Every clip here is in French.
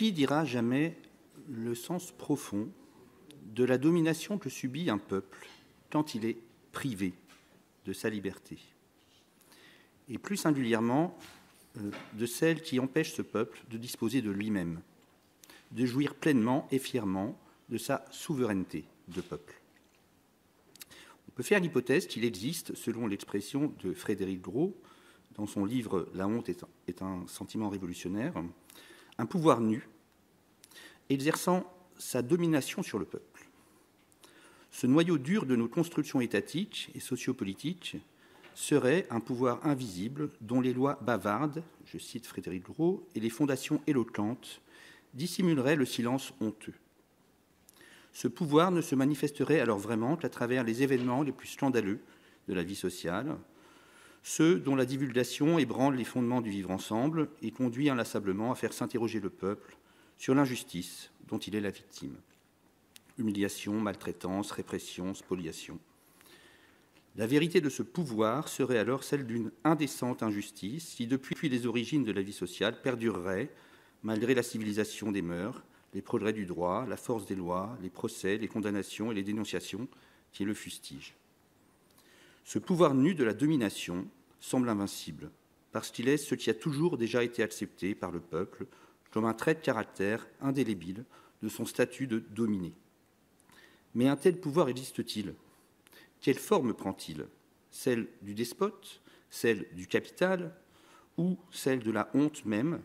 Qui dira jamais le sens profond de la domination que subit un peuple quand il est privé de sa liberté, et plus singulièrement de celle qui empêche ce peuple de disposer de lui-même, de jouir pleinement et fièrement de sa souveraineté de peuple. On peut faire l'hypothèse qu'il existe, selon l'expression de Frédéric Gros, dans son livre « La honte est un sentiment révolutionnaire », un pouvoir nu, exerçant sa domination sur le peuple. Ce noyau dur de nos constructions étatiques et sociopolitiques serait un pouvoir invisible dont les lois bavardes, je cite Frédéric Gros, et les fondations éloquentes dissimuleraient le silence honteux. Ce pouvoir ne se manifesterait alors vraiment qu'à travers les événements les plus scandaleux de la vie sociale, ceux dont la divulgation ébranle les fondements du vivre ensemble et conduit inlassablement à faire s'interroger le peuple sur l'injustice dont il est la victime. Humiliation, maltraitance, répression, spoliation. La vérité de ce pouvoir serait alors celle d'une indécente injustice qui, depuis les origines de la vie sociale, perdurerait malgré la civilisation des mœurs, les progrès du droit, la force des lois, les procès, les condamnations et les dénonciations qui le fustigent. Ce pouvoir nu de la domination semble invincible, parce qu'il est ce qui a toujours déjà été accepté par le peuple comme un trait de caractère indélébile de son statut de dominé. Mais un tel pouvoir existe-t-il ? Quelle forme prend-il ? Celle du despote, celle du capital, ou celle de la honte même,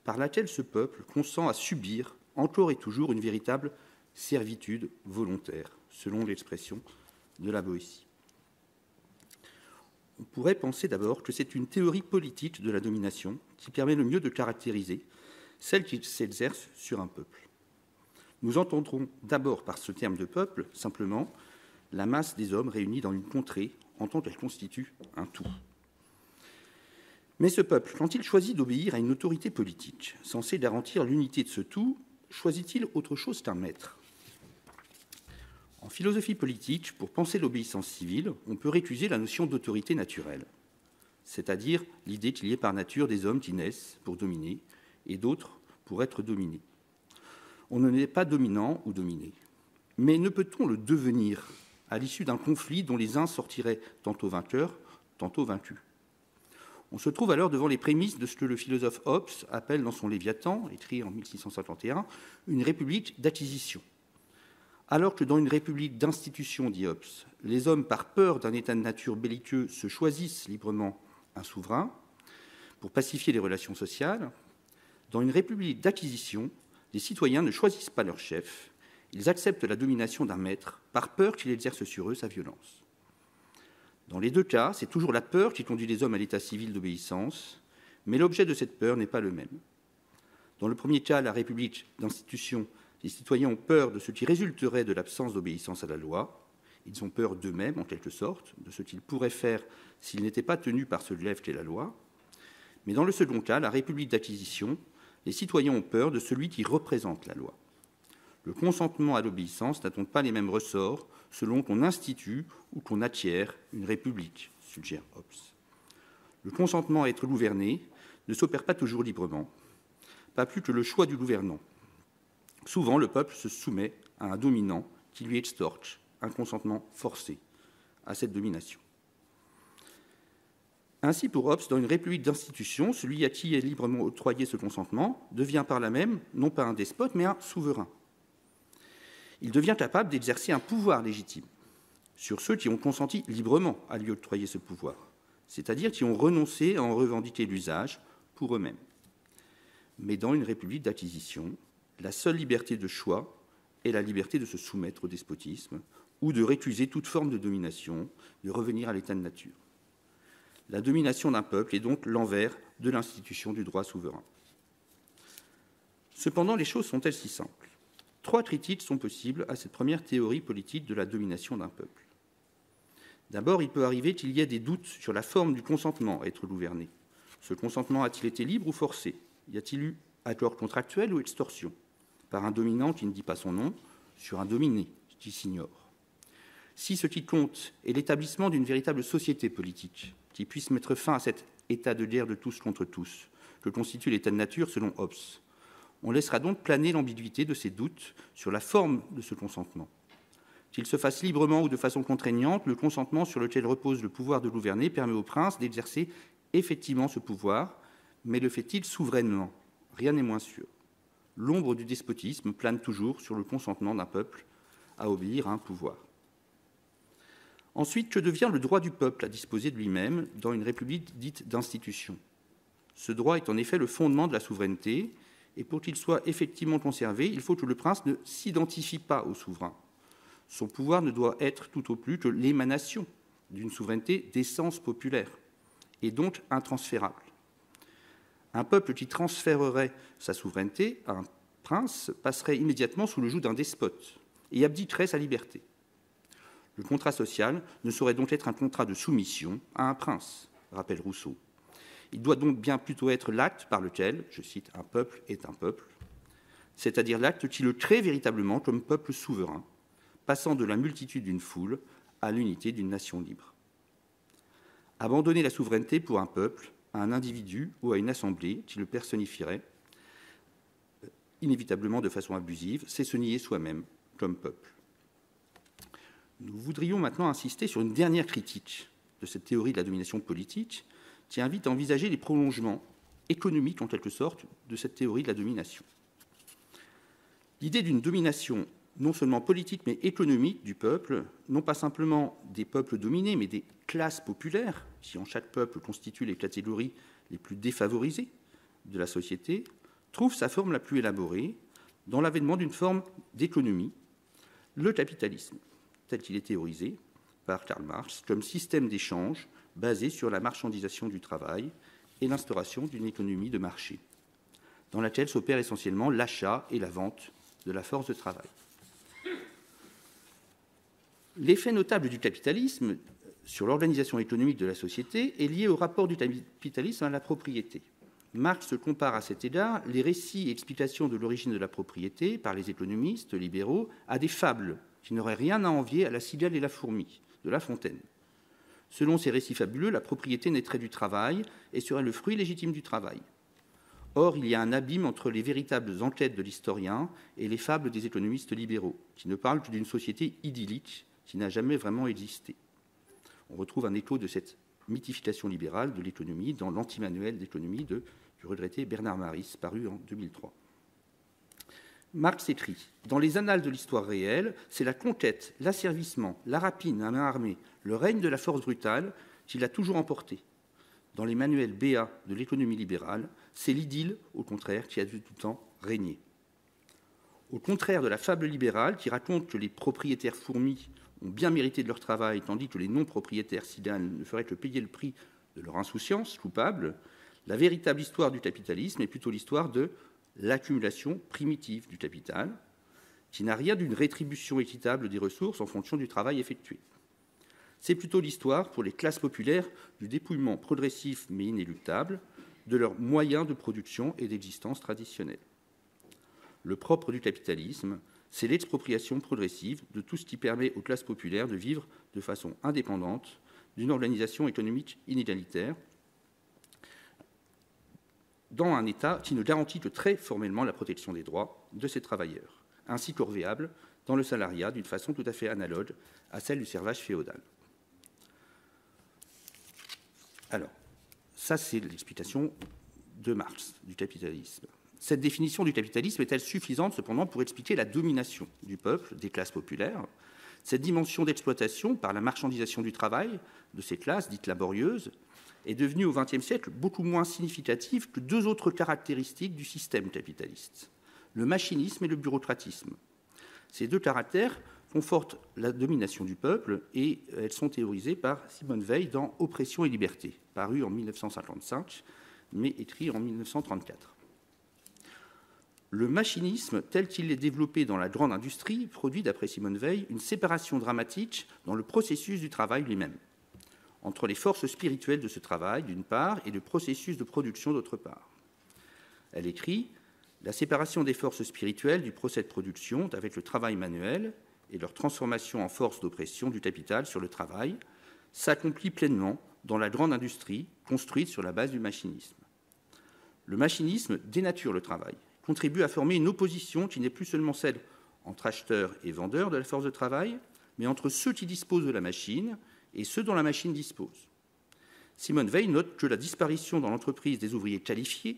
par laquelle ce peuple consent à subir encore et toujours une véritable servitude volontaire, selon l'expression de la Boétie. On pourrait penser d'abord que c'est une théorie politique de la domination qui permet le mieux de caractériser celle qui s'exerce sur un peuple. Nous entendrons d'abord par ce terme de peuple, simplement, la masse des hommes réunis dans une contrée en tant qu'elle constitue un tout. Mais ce peuple, quand il choisit d'obéir à une autorité politique censée garantir l'unité de ce tout, choisit-il autre chose qu'un maître ? En philosophie politique, pour penser l'obéissance civile, on peut récuser la notion d'autorité naturelle, c'est-à-dire l'idée qu'il y ait par nature des hommes qui naissent pour dominer et d'autres pour être dominés. On ne n'est pas dominant ou dominé. Mais ne peut-on le devenir à l'issue d'un conflit dont les uns sortiraient tantôt vainqueurs, tantôt vaincus ? On se trouve alors devant les prémices de ce que le philosophe Hobbes appelle dans son Léviathan, écrit en 1651, une république d'acquisition. Alors que dans une république d'institution, dit Hobbes, les hommes, par peur d'un état de nature belliqueux, se choisissent librement un souverain pour pacifier les relations sociales, dans une république d'acquisition, les citoyens ne choisissent pas leur chef, ils acceptent la domination d'un maître par peur qu'il exerce sur eux sa violence. Dans les deux cas, c'est toujours la peur qui conduit les hommes à l'état civil d'obéissance, mais l'objet de cette peur n'est pas le même. Dans le premier cas, la République d'institution, les citoyens ont peur de ce qui résulterait de l'absence d'obéissance à la loi. Ils ont peur d'eux-mêmes, en quelque sorte, de ce qu'ils pourraient faire s'ils n'étaient pas tenus par ce glaive qu'est la loi. Mais dans le second cas, la République d'acquisition, les citoyens ont peur de celui qui représente la loi. Le consentement à l'obéissance n'a donc pas les mêmes ressorts selon qu'on institue ou qu'on acquiert une république, suggère Hobbes. Le consentement à être gouverné ne s'opère pas toujours librement, pas plus que le choix du gouvernant. Souvent, le peuple se soumet à un dominant qui lui extorque un consentement forcé à cette domination. Ainsi, pour Hobbes, dans une république d'institution, celui à qui est librement octroyé ce consentement devient par là même non pas un despote, mais un souverain. Il devient capable d'exercer un pouvoir légitime sur ceux qui ont consenti librement à lui octroyer ce pouvoir, c'est-à-dire qui ont renoncé à en revendiquer l'usage pour eux-mêmes. Mais dans une république d'acquisition, la seule liberté de choix est la liberté de se soumettre au despotisme ou de récuser toute forme de domination, de revenir à l'état de nature. La domination d'un peuple est donc l'envers de l'institution du droit souverain. Cependant, les choses sont-elles si simples ? 3 critiques sont possibles à cette première théorie politique de la domination d'un peuple. D'abord, il peut arriver qu'il y ait des doutes sur la forme du consentement à être gouverné. Ce consentement a-t-il été libre ou forcé ? Y a-t-il eu accord contractuel ou extorsion ? Par un dominant qui ne dit pas son nom, sur un dominé qui s'ignore. Si ce qui compte est l'établissement d'une véritable société politique qui puisse mettre fin à cet état de guerre de tous contre tous, que constitue l'état de nature selon Hobbes, On laissera donc planer l'ambiguïté de ces doutes sur la forme de ce consentement. Qu'il se fasse librement ou de façon contraignante, le consentement sur lequel repose le pouvoir de gouverner permet au prince d'exercer effectivement ce pouvoir, mais le fait-il souverainement? Rien n'est moins sûr. L'ombre du despotisme plane toujours sur le consentement d'un peuple à obéir à un pouvoir. Ensuite, que devient le droit du peuple à disposer de lui-même dans une république dite d'institution? Ce droit est en effet le fondement de la souveraineté, et pour qu'il soit effectivement conservé, il faut que le prince ne s'identifie pas au souverain. Son pouvoir ne doit être tout au plus que l'émanation d'une souveraineté d'essence populaire, et donc intransférable. Un peuple qui transférerait sa souveraineté à un prince passerait immédiatement sous le joug d'un despote et abdiquerait sa liberté. Le contrat social ne saurait donc être un contrat de soumission à un prince, rappelle Rousseau. Il doit donc bien plutôt être l'acte par lequel, je cite, un peuple est un peuple, c'est-à-dire l'acte qui le crée véritablement comme peuple souverain, passant de la multitude d'une foule à l'unité d'une nation libre. Abandonner la souveraineté pour un peuple, à un individu ou à une assemblée qui le personnifierait, inévitablement de façon abusive, c'est se nier soi-même comme peuple. Nous voudrions maintenant insister sur une dernière critique de cette théorie de la domination politique qui invite à envisager les prolongements économiques, en quelque sorte, de cette théorie de la domination. L'idée d'une domination non seulement politique, mais économique du peuple, non pas simplement des peuples dominés, mais des classes populaires, qui en chaque peuple constituent les catégories les plus défavorisées de la société, trouve sa forme la plus élaborée dans l'avènement d'une forme d'économie, le capitalisme, tel qu'il est théorisé par Karl Marx, comme système d'échange basé sur la marchandisation du travail et l'instauration d'une économie de marché, dans laquelle s'opère essentiellement l'achat et la vente de la force de travail. L'effet notable du capitalisme sur l'organisation économique de la société est lié au rapport du capitalisme à la propriété. Marx compare à cet égard les récits et explications de l'origine de la propriété par les économistes libéraux à des fables qui n'auraient rien à envier à la cigale et la fourmi de La Fontaine. Selon ces récits fabuleux, la propriété naîtrait du travail et serait le fruit légitime du travail. Or, il y a un abîme entre les véritables enquêtes de l'historien et les fables des économistes libéraux, qui ne parlent que d'une société idyllique qui n'a jamais vraiment existé. On retrouve un écho de cette mythification libérale de l'économie dans l'antimanuel d'économie du regretté Bernard Maris, paru en 2003. Marx écrit « Dans les annales de l'histoire réelle, c'est la conquête, l'asservissement, la rapine à main armée, le règne de la force brutale qui l'a toujours emporté. Dans les manuels BA de l'économie libérale, c'est l'idylle, au contraire, qui a de tout temps régné. Au contraire de la fable libérale qui raconte que les propriétaires fourmis ont bien mérité de leur travail, tandis que les non-propriétaires ciganes ne feraient que payer le prix de leur insouciance coupable, la véritable histoire du capitalisme est plutôt l'histoire de l'accumulation primitive du capital, qui n'a rien d'une rétribution équitable des ressources en fonction du travail effectué. C'est plutôt l'histoire, pour les classes populaires, du dépouillement progressif mais inéluctable de leurs moyens de production et d'existence traditionnels. Le propre du capitalisme, c'est l'expropriation progressive de tout ce qui permet aux classes populaires de vivre de façon indépendante d'une organisation économique inégalitaire, dans un État qui ne garantit que très formellement la protection des droits de ses travailleurs, ainsi corvéable dans le salariat d'une façon tout à fait analogue à celle du servage féodal. Alors, ça c'est l'explication de Marx du capitalisme. Cette définition du capitalisme est-elle suffisante cependant pour expliquer la domination du peuple, des classes populaires? Cette dimension d'exploitation par la marchandisation du travail de ces classes dites laborieuses est devenue au XXe siècle beaucoup moins significative que deux autres caractéristiques du système capitaliste, le machinisme et le bureaucratisme. Ces deux caractères confortent la domination du peuple et elles sont théorisées par Simone Weil dans Oppression et liberté, paru en 1955, mais écrit en 1934. Le machinisme, tel qu'il est développé dans la grande industrie, produit, d'après Simone Weil, une séparation dramatique dans le processus du travail lui-même, entre les forces spirituelles de ce travail, d'une part, et le processus de production, d'autre part. Elle écrit « La séparation des forces spirituelles du procès de production avec le travail manuel et leur transformation en force d'oppression du capital sur le travail s'accomplit pleinement dans la grande industrie construite sur la base du machinisme. Le machinisme dénature le travail, contribue à former une opposition qui n'est plus seulement celle entre acheteurs et vendeurs de la force de travail, mais entre ceux qui disposent de la machine et ceux dont la machine dispose. Simone Veil note que la disparition dans l'entreprise des ouvriers qualifiés,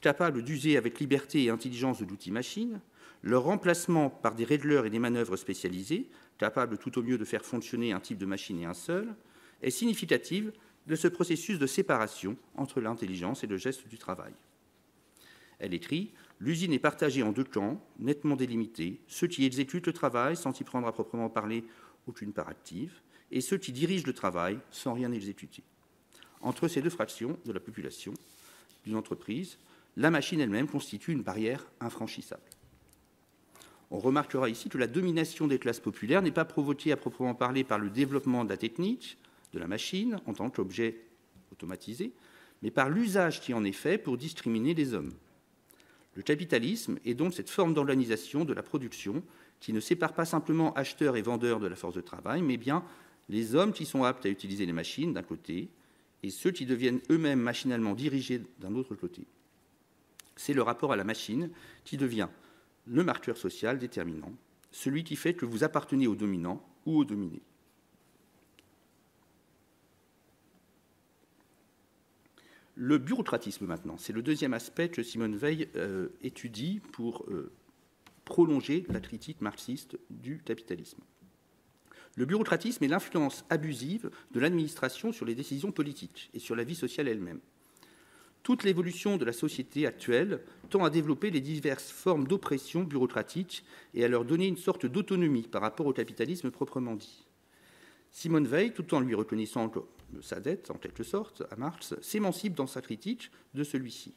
capables d'user avec liberté et intelligence de l'outil machine, leur remplacement par des régleurs et des manœuvres spécialisées, capables tout au mieux de faire fonctionner un type de machine et un seul, est significative de ce processus de séparation entre l'intelligence et le geste du travail. Elle écrit « L'usine est partagée en deux camps, nettement délimités, ceux qui exécutent le travail sans y prendre à proprement parler aucune part active, et ceux qui dirigent le travail sans rien exécuter. Entre ces deux fractions de la population d'une entreprise, la machine elle-même constitue une barrière infranchissable. » On remarquera ici que la domination des classes populaires n'est pas provoquée à proprement parler par le développement de la technique, de la machine en tant qu'objet automatisé, mais par l'usage qui en est fait pour discriminer les hommes. Le capitalisme est donc cette forme d'organisation de la production qui ne sépare pas simplement acheteurs et vendeurs de la force de travail, mais bien les hommes qui sont aptes à utiliser les machines d'un côté et ceux qui deviennent eux-mêmes machinalement dirigés d'un autre côté. C'est le rapport à la machine qui devient le marqueur social déterminant, celui qui fait que vous appartenez au dominant ou au dominé. Le bureaucratisme maintenant, c'est le deuxième aspect que Simone Veil étudie pour prolonger la critique marxiste du capitalisme. Le bureaucratisme est l'influence abusive de l'administration sur les décisions politiques et sur la vie sociale elle-même. Toute l'évolution de la société actuelle tend à développer les diverses formes d'oppression bureaucratique et à leur donner une sorte d'autonomie par rapport au capitalisme proprement dit. Simone Veil, tout en lui reconnaissant sa dette, en quelque sorte, à Marx, s'émancipe dans sa critique de celui-ci.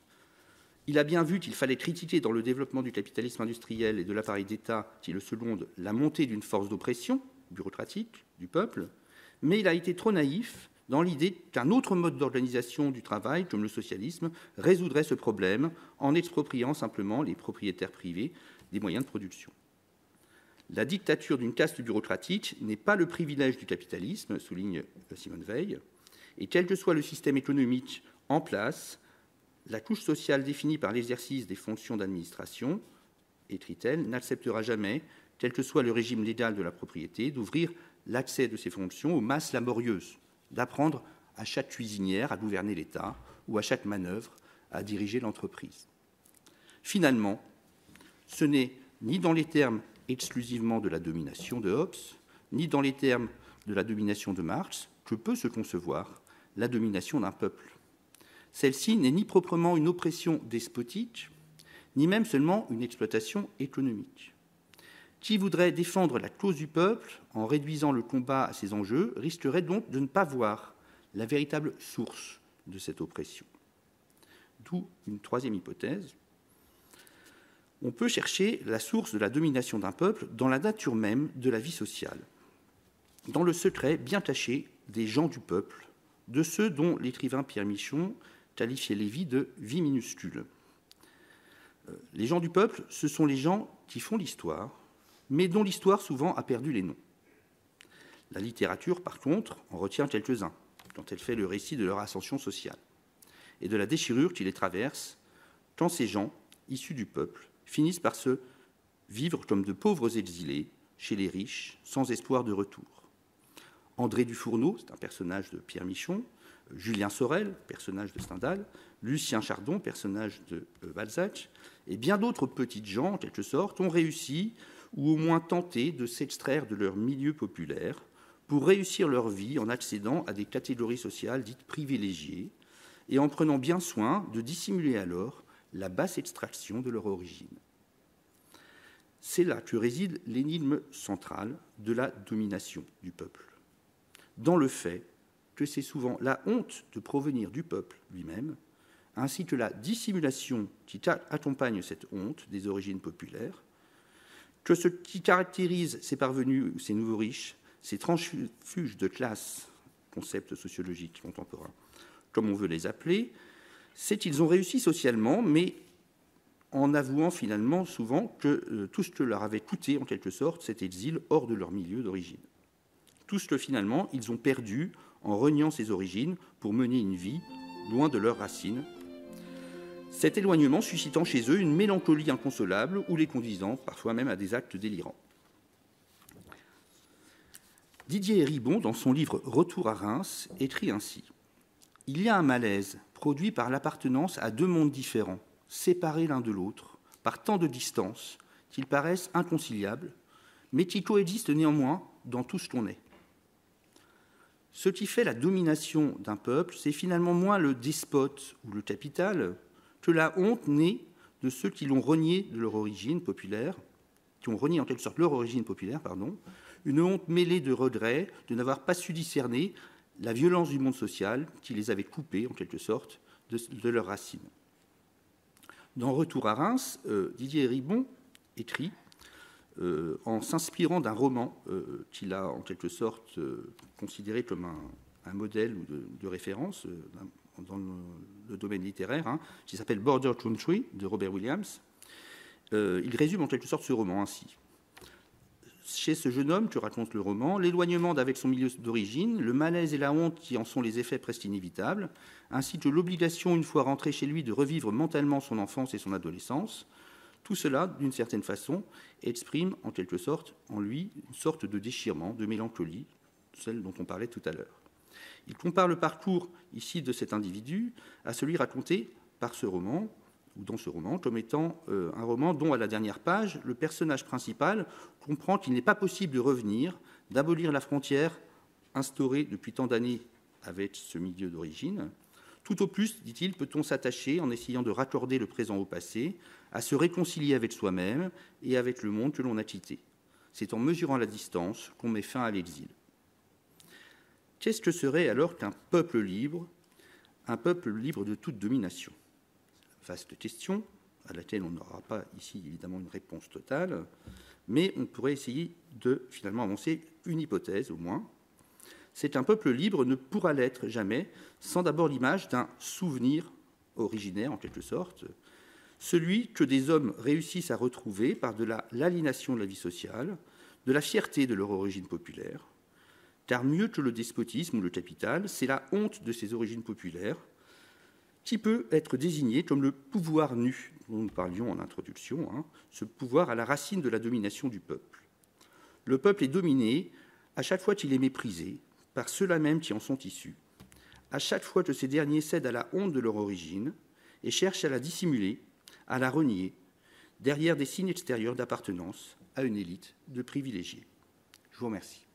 Il a bien vu qu'il fallait critiquer dans le développement du capitalisme industriel et de l'appareil d'État qui le seconde la montée d'une force d'oppression bureaucratique du peuple, mais il a été trop naïf dans l'idée qu'un autre mode d'organisation du travail, comme le socialisme, résoudrait ce problème en expropriant simplement les propriétaires privés des moyens de production. La dictature d'une caste bureaucratique n'est pas le privilège du capitalisme, souligne Simone Veil, et quel que soit le système économique en place, la couche sociale définie par l'exercice des fonctions d'administration, écrit-elle, n'acceptera jamais, quel que soit le régime légal de la propriété, d'ouvrir l'accès de ces fonctions aux masses laborieuses, d'apprendre à chaque cuisinière à gouverner l'État ou à chaque manœuvre à diriger l'entreprise. Finalement, ce n'est ni dans les termes exclusivement de la domination de Hobbes, ni dans les termes de la domination de Marx, que peut se concevoir la domination d'un peuple. Celle-ci n'est ni proprement une oppression despotique, ni même seulement une exploitation économique. Qui voudrait défendre la cause du peuple en réduisant le combat à ses enjeux risquerait donc de ne pas voir la véritable source de cette oppression. D'où une troisième hypothèse. On peut chercher la source de la domination d'un peuple dans la nature même de la vie sociale, dans le secret bien caché des gens du peuple, de ceux dont l'écrivain Pierre Michon qualifiait les vies de vie minuscules. Les gens du peuple, ce sont les gens qui font l'histoire, mais dont l'histoire souvent a perdu les noms. La littérature, par contre, en retient quelques-uns, quand elle fait le récit de leur ascension sociale, et de la déchirure qui les traverse, quand ces gens, issus du peuple, finissent par se vivre comme de pauvres exilés chez les riches, sans espoir de retour. André Dufourneau, c'est un personnage de Pierre Michon, Julien Sorel, personnage de Stendhal, Lucien Chardon, personnage de Balzac, et bien d'autres petites gens, en quelque sorte, ont réussi, ou au moins tenté, de s'extraire de leur milieu populaire pour réussir leur vie en accédant à des catégories sociales dites privilégiées et en prenant bien soin de dissimuler alors la basse extraction de leur origine. C'est là que réside l'énigme centrale de la domination du peuple, dans le fait que c'est souvent la honte de provenir du peuple lui-même, ainsi que la dissimulation qui accompagne cette honte des origines populaires, que ce qui caractérise ces parvenus ou ces nouveaux riches, ces transfuges de classe, concept sociologique contemporain, comme on veut les appeler, c'est qu'ils ont réussi socialement, mais en avouant finalement souvent que tout ce que leur avait coûté, en quelque sorte, cet exil hors de leur milieu d'origine. Tout ce que finalement ils ont perdu en reniant ces origines pour mener une vie loin de leurs racines. cet éloignement suscitant chez eux une mélancolie inconsolable ou les conduisant parfois même à des actes délirants. Didier Héribon, dans son livre « Retour à Reims », écrit ainsi : « Il y a un malaise produit par l'appartenance à deux mondes différents, séparés l'un de l'autre, par tant de distance qu'ils paraissent inconciliables, mais qui coexistent néanmoins dans tout ce qu'on est. Ce qui fait la domination d'un peuple, c'est finalement moins le despote ou le capital que la honte née de ceux qui l'ont renié de leur origine populaire, qui ont renié en quelque sorte leur origine populaire, une honte mêlée de regret de n'avoir pas su discerner la violence du monde social qui les avait coupés, en quelque sorte, de leurs racines. » Dans Retour à Reims, Didier Héribon écrit, en s'inspirant d'un roman qu'il a en quelque sorte considéré comme un modèle ou de référence dans le domaine littéraire, qui s'appelle Border Country de Robert Williams. Il résume en quelque sorte ce roman ainsi. Chez ce jeune homme que raconte le roman, l'éloignement d'avec son milieu d'origine, le malaise et la honte qui en sont les effets presque inévitables, ainsi que l'obligation, une fois rentré chez lui, de revivre mentalement son enfance et son adolescence, tout cela, d'une certaine façon, exprime en quelque sorte en lui une sorte de déchirement, de mélancolie, celle dont on parlait tout à l'heure. Il compare le parcours ici de cet individu à celui raconté par ce roman, ou dans ce roman, comme étant un roman dont, à la dernière page, le personnage principal comprend qu'il n'est pas possible de revenir, d'abolir la frontière instaurée depuis tant d'années avec ce milieu d'origine. Tout au plus, dit-il, peut-on s'attacher, en essayant de raccorder le présent au passé, à se réconcilier avec soi-même et avec le monde que l'on a quitté. C'est en mesurant la distance qu'on met fin à l'exil. Qu'est-ce que serait alors qu'un peuple libre de toute domination ? Vaste question, à laquelle on n'aura pas ici évidemment une réponse totale, mais on pourrait essayer de finalement avancer une hypothèse au moins. C'est qu'un peuple libre ne pourra l'être jamais sans d'abord l'image d'un souvenir originaire en quelque sorte, celui que des hommes réussissent à retrouver par de l'aliénation de la vie sociale, de la fierté de leur origine populaire, car mieux que le despotisme ou le capital, c'est la honte de ces origines populaires qui peut être désigné comme le pouvoir nu dont nous parlions en introduction, ce pouvoir à la racine de la domination du peuple. Le peuple est dominé à chaque fois qu'il est méprisé par ceux-là même qui en sont issus, à chaque fois que ces derniers cèdent à la honte de leur origine et cherchent à la dissimuler, à la renier, derrière des signes extérieurs d'appartenance à une élite de privilégiés. Je vous remercie.